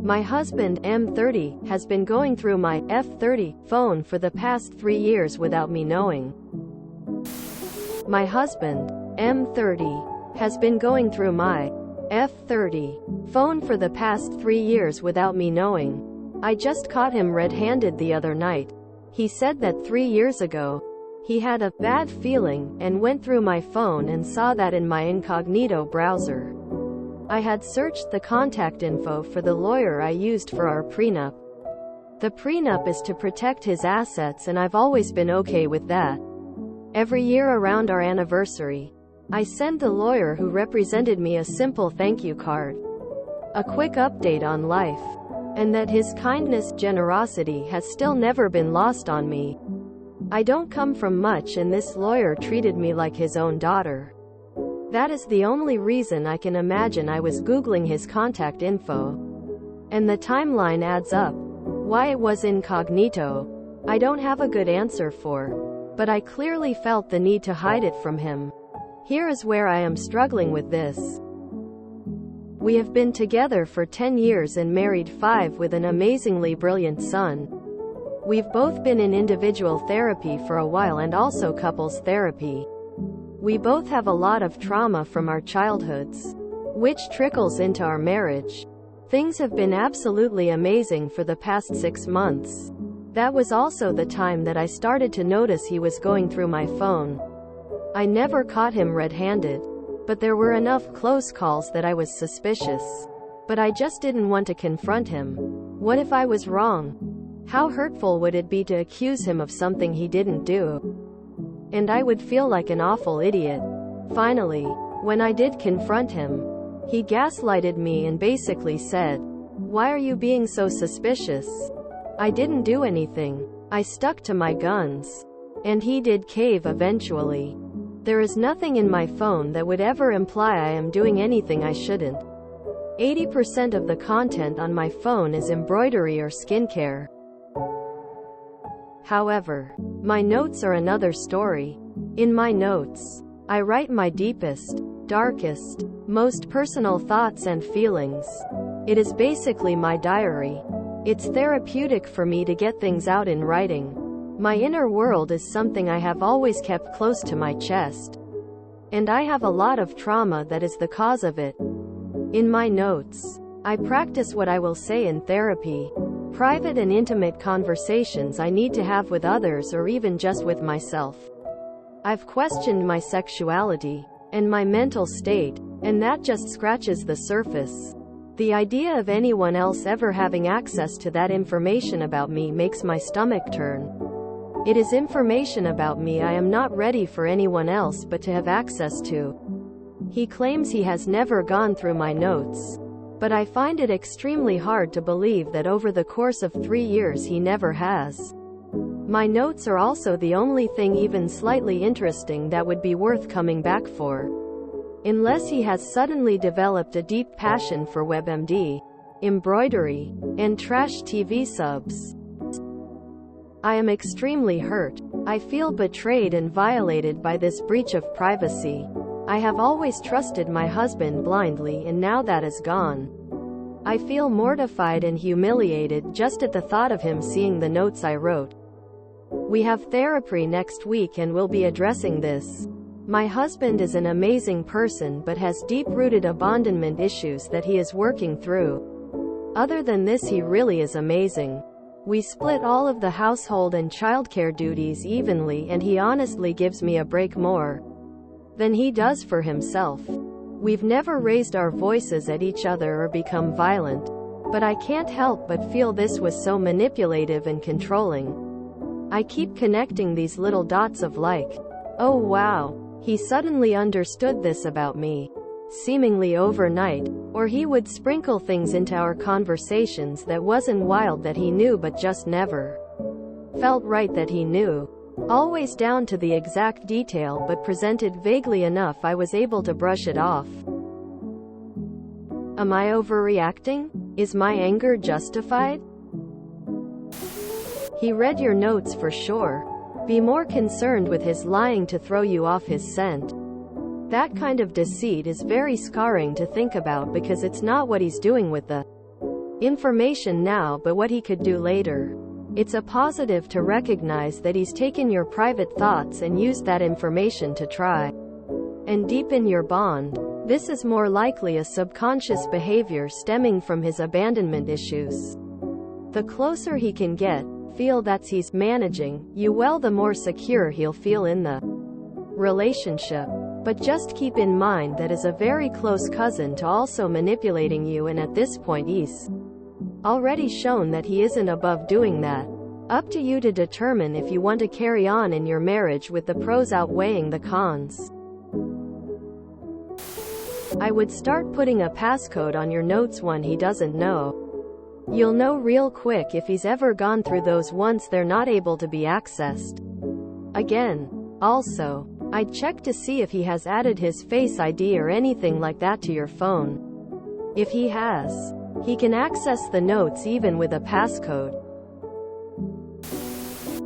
My husband, M30, has been going through my F30 phone for the past 3 years without me knowing. My husband, M30, has been going through my F30 phone for the past 3 years without me knowing. I just caught him red-handed the other night. He said that 3 years ago, he had a bad feeling and went through my phone and saw that in my incognito browser. I had searched the contact info for the lawyer I used for our prenup. The prenup is to protect his assets, and I've always been okay with that. Every year around our anniversary, I send the lawyer who represented me a simple thank you card, a quick update on life, and that his kindness, generosity has still never been lost on me. I don't come from much, and this lawyer treated me like his own daughter. That is the only reason I can imagine I was Googling his contact info. And the timeline adds up. Why it was incognito, I don't have a good answer for, but I clearly felt the need to hide it from him. Here is where I am struggling with this. We have been together for 10 years and married 5 with an amazingly brilliant son. We've both been in individual therapy for a while and also couples therapy. We both have a lot of trauma from our childhoods, which trickles into our marriage. Things have been absolutely amazing for the past 6 months. That was also the time that I started to notice he was going through my phone. I never caught him red-handed, but there were enough close calls that I was suspicious. But I just didn't want to confront him. What if I was wrong? How hurtful would it be to accuse him of something he didn't do? And I would feel like an awful idiot. Finally, when I did confront him, he gaslighted me and basically said, "Why are you being so suspicious? I didn't do anything." I stuck to my guns. And he did cave eventually. There is nothing in my phone that would ever imply I am doing anything I shouldn't. 80% of the content on my phone is embroidery or skincare. However, my notes are another story. In my notes, I write my deepest, darkest, most personal thoughts and feelings. It is basically my diary. It's therapeutic for me to get things out in writing. My inner world is something I have always kept close to my chest. And I have a lot of trauma that is the cause of it. In my notes, I practice what I will say in therapy. Private and intimate conversations I need to have with others or even just with myself. I've questioned my sexuality and my mental state, and that just scratches the surface. The idea of anyone else ever having access to that information about me makes my stomach turn. It is information about me I am not ready for anyone else but to have access to. He claims he has never gone through my notes, but I find it extremely hard to believe that over the course of 3 years he never has. My notes are also the only thing even slightly interesting that would be worth coming back for. Unless he has suddenly developed a deep passion for WebMD, embroidery, and trash TV subs. I am extremely hurt. I feel betrayed and violated by this breach of privacy. I have always trusted my husband blindly, and now that is gone. I feel mortified and humiliated just at the thought of him seeing the notes I wrote. We have therapy next week and will be addressing this. My husband is an amazing person but has deep-rooted abandonment issues that he is working through. Other than this, he really is amazing. We split all of the household and childcare duties evenly, and he honestly gives me a break more than he does for himself. We've never raised our voices at each other or become violent, but I can't help but feel this was so manipulative and controlling. I keep connecting these little dots of like, oh wow, he suddenly understood this about me, seemingly overnight, or he would sprinkle things into our conversations that wasn't wild that he knew but just never felt right that he knew. Always down to the exact detail but presented vaguely enough I was able to brush it off. Am I overreacting? Is my anger justified? He read your notes for sure. Be more concerned with his lying to throw you off his scent. That kind of deceit is very scarring to think about because it's not what he's doing with the information now but what he could do later. It's a positive to recognize that he's taken your private thoughts and used that information to try and deepen your bond. This is more likely a subconscious behavior stemming from his abandonment issues. The closer he can feel that he's managing you well, the more secure he'll feel in the relationship. But just keep in mind that is a very close cousin to also manipulating you, and at this point he's already shown that he isn't above doing that. Up to you to determine if you want to carry on in your marriage with the pros outweighing the cons. I would start putting a passcode on your notes when he doesn't know. You'll know real quick if he's ever gone through those once they're not able to be accessed again. Also, I'd check to see if he has added his Face ID or anything like that to your phone. If he has, he can access the notes even with a passcode.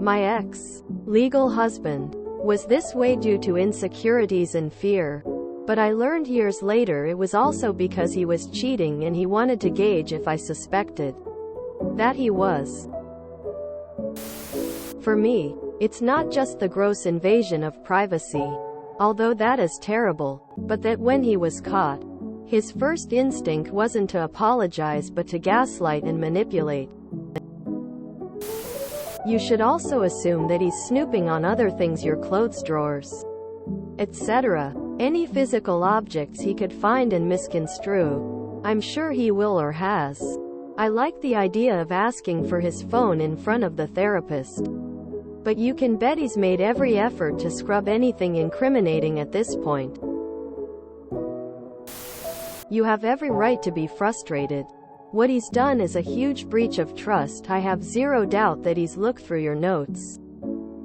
My ex-legal husband was this way due to insecurities and fear. But I learned years later it was also because he was cheating and he wanted to gauge if I suspected that he was. For me, it's not just the gross invasion of privacy, although that is terrible, but that when he was caught, his first instinct wasn't to apologize but to gaslight and manipulate. You should also assume that he's snooping on other things, your clothes drawers, etc. Any physical objects he could find and misconstrue. I'm sure he will or has. I like the idea of asking for his phone in front of the therapist. But you can bet he's made every effort to scrub anything incriminating at this point. You have every right to be frustrated. What he's done is a huge breach of trust. I have zero doubt that he's looked through your notes.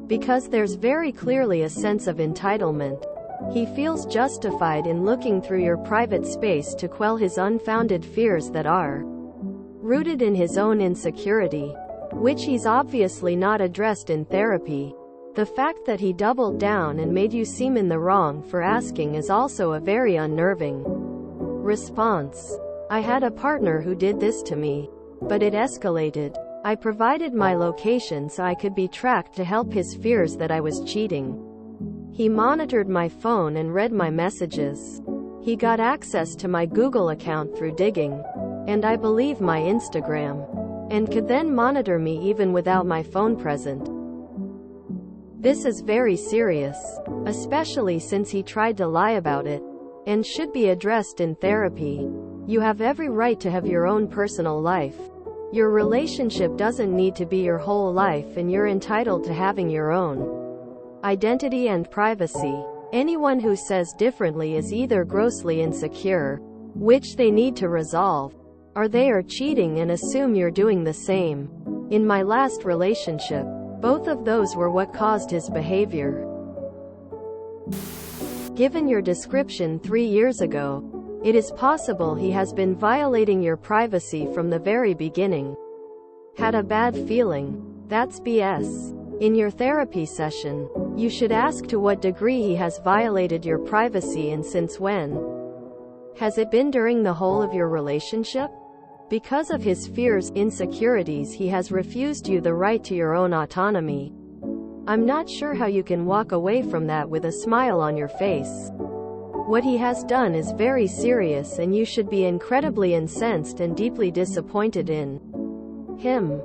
Because there's very clearly a sense of entitlement. He feels justified in looking through your private space to quell his unfounded fears that are rooted in his own insecurity, which he's obviously not addressed in therapy. The fact that he doubled down and made you seem in the wrong for asking is also a very unnerving response. I had a partner who did this to me, but it escalated. I provided my location so I could be tracked to help his fears that I was cheating. He monitored my phone and read my messages. He got access to my Google account through digging, and I believe my Instagram, and could then monitor me even without my phone present. This is very serious, especially since he tried to lie about it, and should be addressed in therapy. You have every right to have your own personal life. Your relationship doesn't need to be your whole life, and you're entitled to having your own identity and privacy. Anyone who says differently is either grossly insecure, which they need to resolve, or they are cheating and assume you're doing the same. In my last relationship, both of those were what caused his behavior. Given your description 3 years ago, it is possible he has been violating your privacy from the very beginning. Had a bad feeling? That's BS. In your therapy session, you should ask to what degree he has violated your privacy and since when. Has it been during the whole of your relationship? Because of his fears, insecurities, he has refused you the right to your own autonomy. I'm not sure how you can walk away from that with a smile on your face. What he has done is very serious and you should be incredibly incensed and deeply disappointed in him.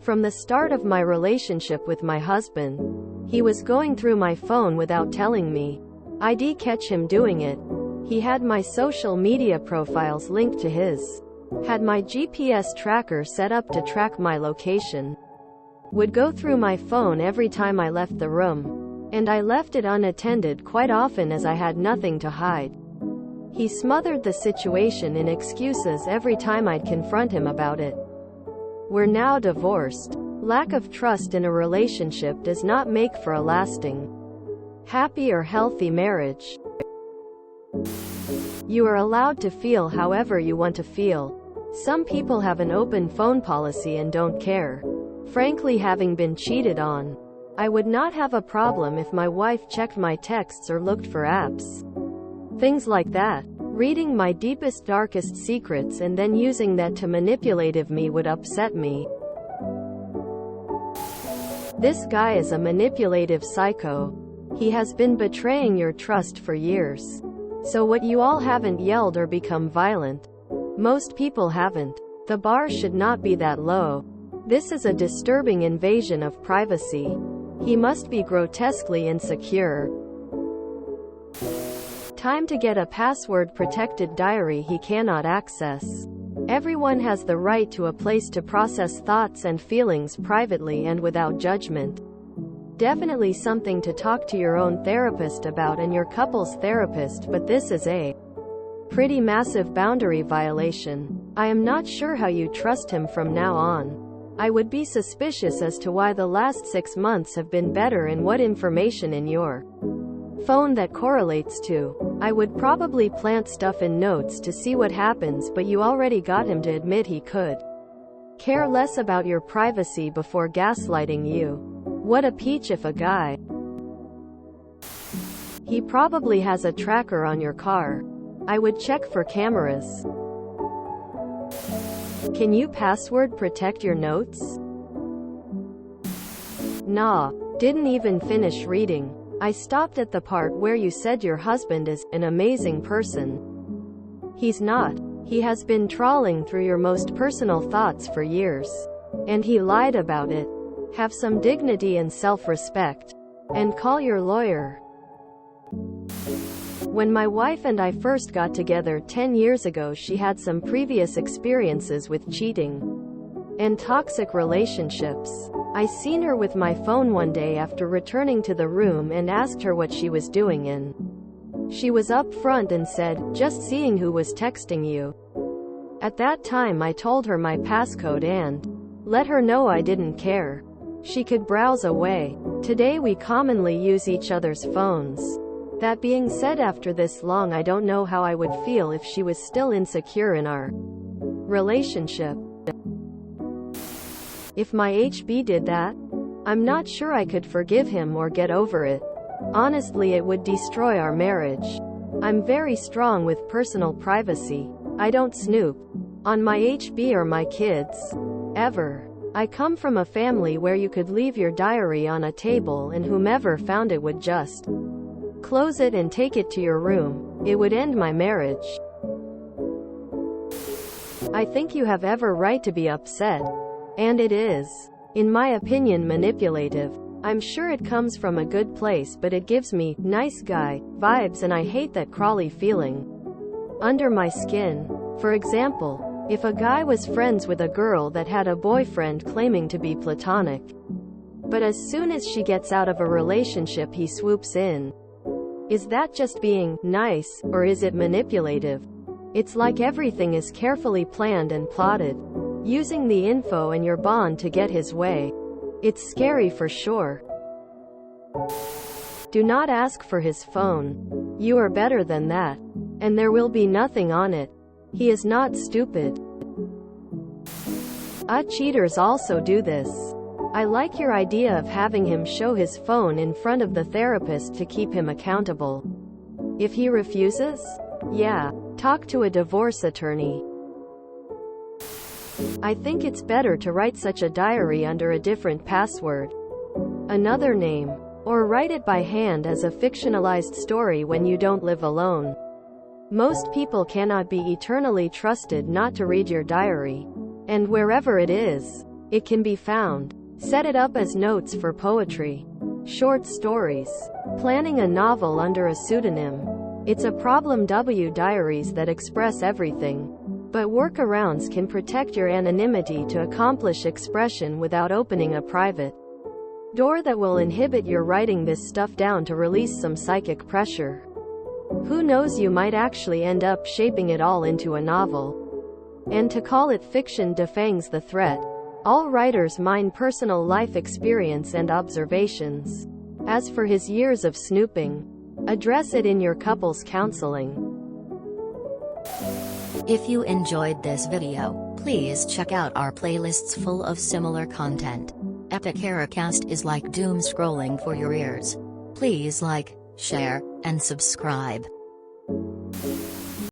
From the start of my relationship with my husband, he was going through my phone without telling me. I'd catch him doing it. He had my social media profiles linked to his. Had my GPS tracker set up to track my location. Would go through my phone every time I left the room. And I left it unattended quite often as I had nothing to hide. He smothered the situation in excuses every time I'd confront him about it. We're now divorced. Lack of trust in a relationship does not make for a lasting, happy or healthy marriage. You are allowed to feel however you want to feel. Some people have an open phone policy and don't care. Frankly, having been cheated on, I would not have a problem if my wife checked my texts or looked for apps. Things like that. Reading my deepest, darkest secrets and then using that to manipulate me would upset me. This guy is a manipulative psycho. He has been betraying your trust for years. So what, you all haven't yelled or become violent? Most people haven't. The bar should not be that low. This is a disturbing invasion of privacy. He must be grotesquely insecure. Time to get a password-protected diary he cannot access. Everyone has the right to a place to process thoughts and feelings privately and without judgment. Definitely something to talk to your own therapist about and your couple's therapist, but this is a pretty massive boundary violation. I am not sure how you trust him from now on. I would be suspicious as to why the last 6 months have been better and what information in your phone that correlates to. I would probably plant stuff in notes to see what happens, but you already got him to admit he could care less about your privacy before gaslighting you. What a peach if a guy. He probably has a tracker on your car. I would check for cameras. Can you password protect your notes? Nah, didn't even finish reading. I stopped at the part where you said your husband is an amazing person. He's not. He has been trawling through your most personal thoughts for years. And he lied about it. Have some dignity and self-respect. And call your lawyer. When my wife and I first got together 10 years ago, she had some previous experiences with cheating and toxic relationships. I seen her with my phone one day after returning to the room and asked her what she was doing, and she was up front and said, "Just seeing who was texting you." At that time I told her my passcode and let her know I didn't care. She could browse away. Today we commonly use each other's phones. That being said, after this long, I don't know how I would feel if she was still insecure in our relationship. If my HB did that, I'm not sure I could forgive him or get over it. Honestly, it would destroy our marriage. I'm very strong with personal privacy. I don't snoop on my HB or my kids. Ever. I come from a family where you could leave your diary on a table and whomever found it would just close it and take it to your room. It would end my marriage. I think you have every right to be upset. And it is, in my opinion, manipulative. I'm sure it comes from a good place, but it gives me nice guy vibes, and I hate that crawly feeling under my skin. For example, if a guy was friends with a girl that had a boyfriend claiming to be platonic, but as soon as she gets out of a relationship he swoops in. Is that just being nice, or is it manipulative? It's like everything is carefully planned and plotted, using the info and your bond to get his way. It's scary for sure. Do not ask for his phone. You are better than that. And there will be nothing on it. He is not stupid. Cheaters also do this. I like your idea of having him show his phone in front of the therapist to keep him accountable. If he refuses, yeah, talk to a divorce attorney. I think it's better to write such a diary under a different password, another name, or write it by hand as a fictionalized story when you don't live alone. Most people cannot be eternally trusted not to read your diary. And wherever it is, it can be found. Set it up as notes for poetry, short stories, planning a novel under a pseudonym. It's a problem. Diaries that express everything. But workarounds can protect your anonymity to accomplish expression without opening a private door that will inhibit your writing this stuff down to release some psychic pressure. Who knows, you might actually end up shaping it all into a novel. And to call it fiction defangs the threat. All writers mine personal life experience and observations. As for his years of snooping, address it in your couple's counseling. If you enjoyed this video, please check out our playlists full of similar content. Epic Ericast is like doom scrolling for your ears. Please like, share, and subscribe.